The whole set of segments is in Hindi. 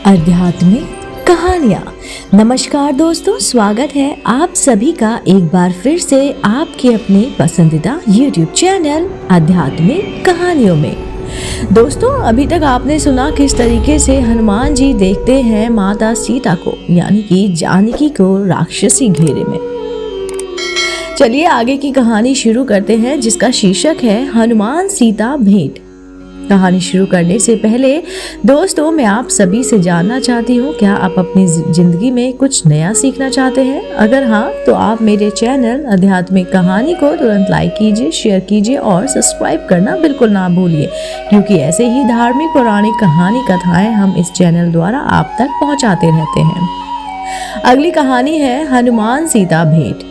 आध्यात्मिक कहानियाँ। नमस्कार दोस्तों, स्वागत है आप सभी का एक बार फिर से आपके अपने पसंदीदा YouTube चैनल आध्यात्मिक कहानियों में। दोस्तों, अभी तक आपने सुना किस तरीके से हनुमान जी देखते हैं माता सीता को यानी कि जानकी को राक्षसी घेरे में। चलिए आगे की कहानी शुरू करते हैं, जिसका शीर्षक है हनुमान सीता भेंट। कहानी शुरू करने से पहले दोस्तों, मैं आप सभी से जानना चाहती हूँ, क्या आप अपनी जिंदगी में कुछ नया सीखना चाहते हैं? अगर हाँ, तो आप मेरे चैनल आध्यात्मिक कहानी को तुरंत लाइक कीजिए, शेयर कीजिए और सब्सक्राइब करना बिल्कुल ना भूलिए, क्योंकि ऐसे ही धार्मिक पौराणिक कहानी कथाएं हम इस चैनल द्वारा आप तक पहुँचाते रहते हैं। अगली कहानी है हनुमान सीता भेंट।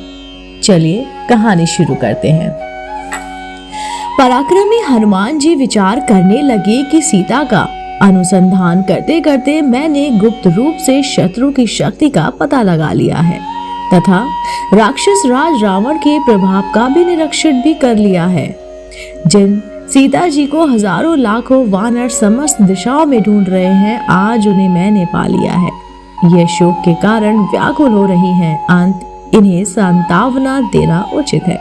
चलिए कहानी शुरू करते हैं। पराक्रमी हनुमान जी विचार करने लगे कि सीता का अनुसंधान करते करते मैंने गुप्त रूप से शत्रु की शक्ति का पता लगा लिया है तथा राक्षस राज रावण के प्रभाव का भी निरीक्षण भी कर लिया है। जिन सीता जी को हजारों लाखों वानर समस्त दिशाओं में ढूंढ रहे हैं, आज उन्हें मैंने पा लिया है। यह शोक के कारण व्याकुल हो रही हैं, अंत इन्हें सांत्वना देना उचित है,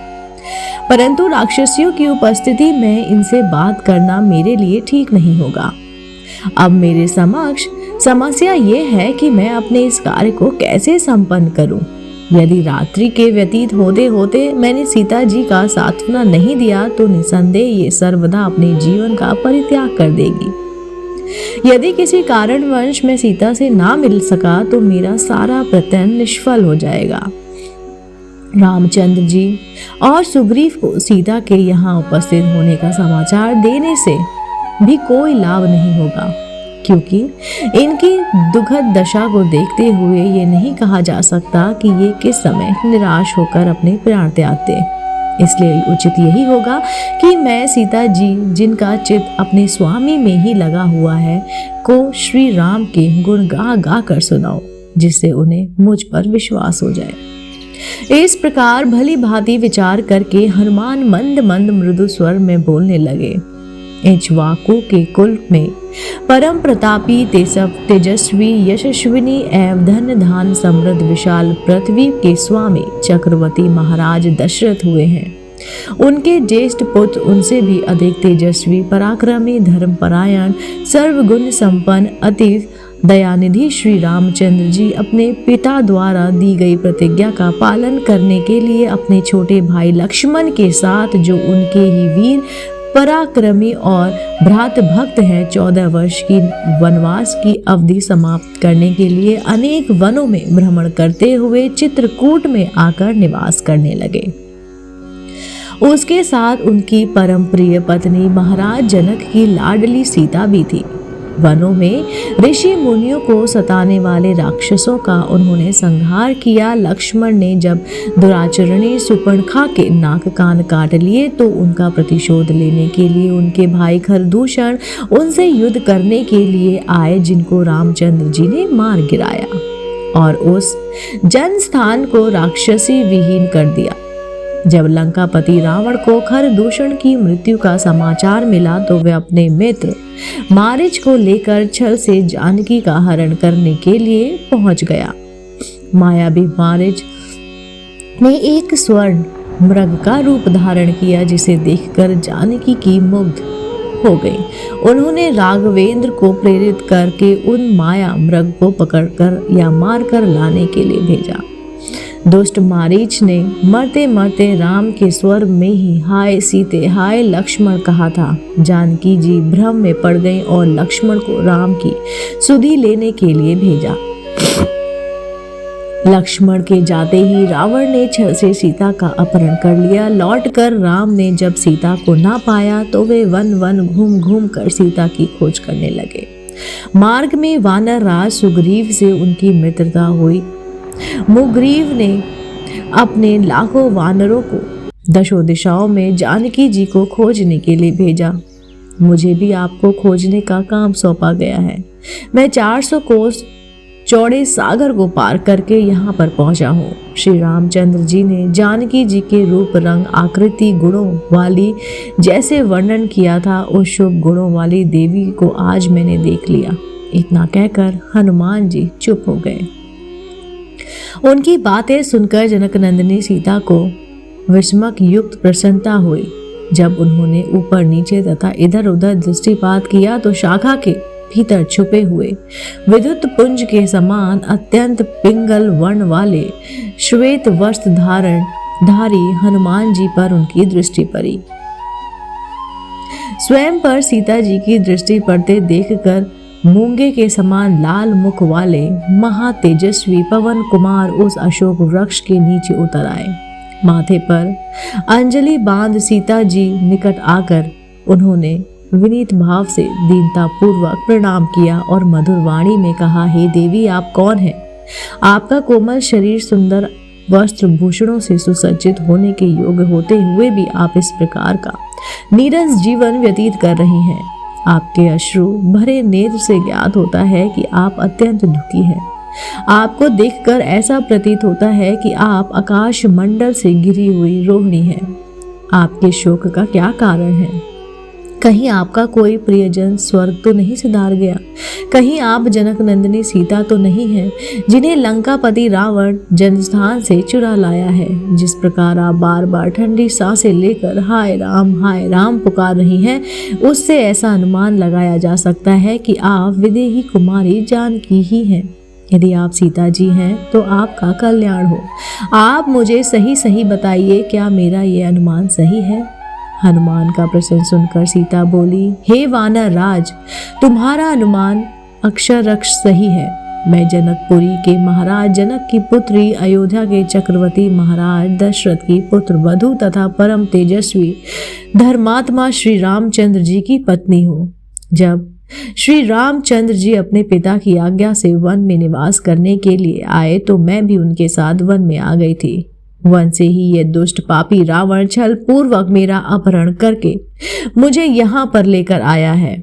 परंतु राक्षसियों की उपस्थिति में इनसे बात करना मेरे लिए ठीक नहीं होगा। अब मेरे समक्ष समस्या ये है कि मैं अपने इस कार्य को कैसे संपन्न करूं। यदि रात्रि के व्यतीत होते होते मैंने सीता जी का सांत्वना नहीं दिया तो निसंदेह ये सर्वदा अपने जीवन का परित्याग कर देगी। यदि किसी कारणवश मैं सीता से ना मिल सका तो मेरा सारा प्रयत्न निष्फल हो जाएगा। रामचंद्र जी और सुग्रीव को सीता के यहाँ उपस्थित होने का समाचार देने से भी कोई लाभ नहीं होगा, क्योंकि इनकी दुखद दशा को देखते हुए ये नहीं कहा जा सकता कि ये किस समय निराश होकर अपने प्राण त्याग दे। इसलिए उचित यही होगा कि मैं सीता जी, जिनका चित्त अपने स्वामी में ही लगा हुआ है, को श्री राम के गुण गा गा कर सुनाऊं, जिससे उन्हें मुझ पर विश्वास हो जाए। इस प्रकार भली भांति विचार करके हनुमान मंद मंद मृदु स्वर में बोलने लगे। इक्ष्वाकु के कुल में परम प्रतापी तेजस्वी यशस्विनी एवं धन धान समृद्ध विशाल पृथ्वी के स्वामी चक्रवर्ती महाराज दशरथ हुए हैं। उनके ज्येष्ठ पुत्र उनसे भी अधिक तेजस्वी, पराक्रमी, धर्मपरायण, सर्वगुण संपन्न, अति दयानिधि श्री रामचंद्र जी अपने पिता द्वारा दी गई प्रतिज्ञा का पालन करने के लिए अपने छोटे भाई लक्ष्मण के साथ, जो उनके ही वीर पराक्रमी और भ्रात भक्त हैं, 14 वर्ष की वनवास की अवधि समाप्त करने के लिए अनेक वनों में भ्रमण करते हुए चित्रकूट में आकर निवास करने लगे। उसके साथ उनकी परम प्रिय पत्नी महाराज जनक की लाडली सीता भी थी। वनों में ऋषि मुनियों को सताने वाले राक्षसों का उन्होंने संहार किया। लक्ष्मण ने जब दुराचरणी सुपर्णखा के नाक कान काट लिए तो उनका प्रतिशोध लेने के लिए उनके भाई खरदूषण उनसे युद्ध करने के लिए आए, जिनको रामचंद्र जी ने मार गिराया और उस जनस्थान को राक्षसी विहीन कर दिया। जब लंकापति रावण को खरदूषण की मृत्यु का समाचार मिला तो वह अपने मित्र मारीच को लेकर छल से जानकी का हरण करने के लिए पहुंच गया। मायावी मारीच ने एक स्वर्ण मृग का रूप धारण किया, जिसे देखकर जानकी की मुग्ध हो गई। उन्होंने राघवेंद्र को प्रेरित करके उन माया मृग को पकड़कर या मारकर लाने के लिए भेजा। दुष्ट मारीच ने मरते मरते राम के स्वर में ही हाय सीते हाय लक्ष्मण कहा था। जानकी जी भ्रम में पड़ गई और लक्ष्मण को राम की सुधि लेने के लिए भेजा। लक्ष्मण के जाते ही रावण ने छल से सीता का अपहरण कर लिया। लौटकर राम ने जब सीता को ना पाया तो वे वन वन घूम घूम कर सीता की खोज करने लगे। मार्ग में वानर राज सुग्रीव से उनकी मित्रता हुई। मुग्रीव ने अपने लाखों वानरों को दशों दिशाओं में जानकी जी को खोजने के लिए भेजा। मुझे भी आपको खोजने का काम सौंपा गया है। मैं 400 कोस चौड़े सागर को पार करके यहाँ पर पहुँचा हूँ। श्री रामचंद्र जी ने जानकी जी के रूप, रंग, आकृति, गुणों वाली जैसे वर्णन किया था, उस शुभ गुणों वाली देवी को आज मैंने देख लिया। इतना कहकर हनुमान जी चुप हो गए। उनकी बातें सुनकर जनकनंदिनी सीता को विस्मक युक्त प्रसन्नता हुई। जब उन्होंने ऊपर नीचे तथा इधर उधर दृष्टिपात किया तो शाखा के भीतर छुपे हुए विद्युत पुंज के समान अत्यंत पिंगल वर्ण वाले श्वेत वस्त्र धारी हनुमान जी पर उनकी दृष्टि पड़ी। स्वयं पर सीता जी की दृष्टि पड़ते देखकर मूंगे के समान लाल मुख वाले महातेजस्वी पवन कुमार उस अशोक वृक्ष के नीचे उतर आए। माथे पर अंजलि बांध सीता जी निकट आकर उन्होंने विनीत भाव से दीनता पूर्वक प्रणाम किया और मधुर वाणी में कहा, हे देवी, आप कौन हैं? आपका कोमल शरीर सुंदर वस्त्र भूषणों से सुसज्जित होने के योग्य होते हुए भी आप इस प्रकार का नीरस जीवन व्यतीत कर रही हैं। आपके अश्रु भरे नेत्र से ज्ञात होता है कि आप अत्यंत दुखी हैं। आपको देखकर ऐसा प्रतीत होता है कि आप आकाश मंडल से गिरी हुई रोहिणी हैं। आपके शोक का क्या कारण है? कहीं आपका कोई प्रियजन स्वर्ग तो नहीं सिधार गया? कहीं आप जनकनंदिनी सीता तो नहीं हैं जिन्हें लंकापति रावण जनस्थान से चुरा लाया है? जिस प्रकार आप बार बार ठंडी सांसें लेकर हाय राम पुकार रही हैं, उससे ऐसा अनुमान लगाया जा सकता है कि आप विदेही कुमारी जानकी ही हैं। यदि आप सीता जी हैं तो आपका कल्याण हो। आप मुझे सही सही बताइए, क्या मेरा ये अनुमान सही है? हनुमान का प्रश्न सुनकर सीता बोली, हे वानर राज, तुम्हारा अनुमान अक्षरक्ष सही है। मैं जनकपुरी के महाराज जनक की पुत्री, अयोध्या के चक्रवर्ती महाराज दशरथ की पुत्र वधु तथा परम तेजस्वी धर्मात्मा श्री रामचंद्र जी की पत्नी हूँ। जब श्री रामचंद्र जी अपने पिता की आज्ञा से वन में निवास करने के लिए आए तो मैं भी उनके साथ वन में आ गई थी। वन से ही ये दुष्ट पापी रावण छल पूर्वक मेरा अपहरण करके मुझे यहाँ पर लेकर आया है।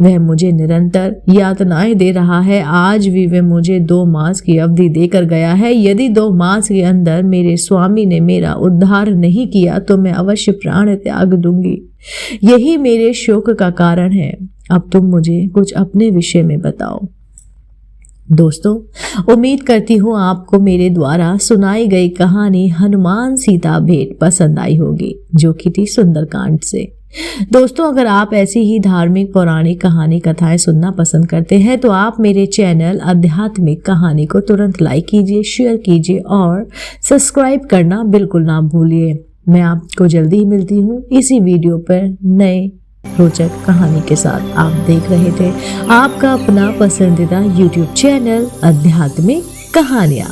वह मुझे निरंतर यातनाएं दे रहा है। आज भी वह मुझे 2 मास की अवधि देकर गया है। यदि 2 मास के अंदर मेरे स्वामी ने मेरा उद्धार नहीं किया तो मैं अवश्य प्राण त्याग दूंगी। यही मेरे शोक का कारण है। अब तुम मुझे कुछ अपने विषय में बताओ। दोस्तों, उम्मीद करती हूँ आपको मेरे द्वारा सुनाई गई कहानी हनुमान सीता भेंट पसंद आई होगी, जो कि थी सुंदरकांड से। दोस्तों, अगर आप ऐसी ही धार्मिक पौराणिक कहानी कथाएं सुनना पसंद करते हैं तो आप मेरे चैनल आध्यात्मिक कहानी को तुरंत लाइक कीजिए, शेयर कीजिए और सब्सक्राइब करना बिल्कुल ना भूलिए। मैं आपको जल्दी ही मिलती हूँ इसी वीडियो पर नए रोचक कहानी के साथ। आप देख रहे थे आपका अपना पसंदीदा YouTube चैनल आध्यात्मिक कहानियाँ।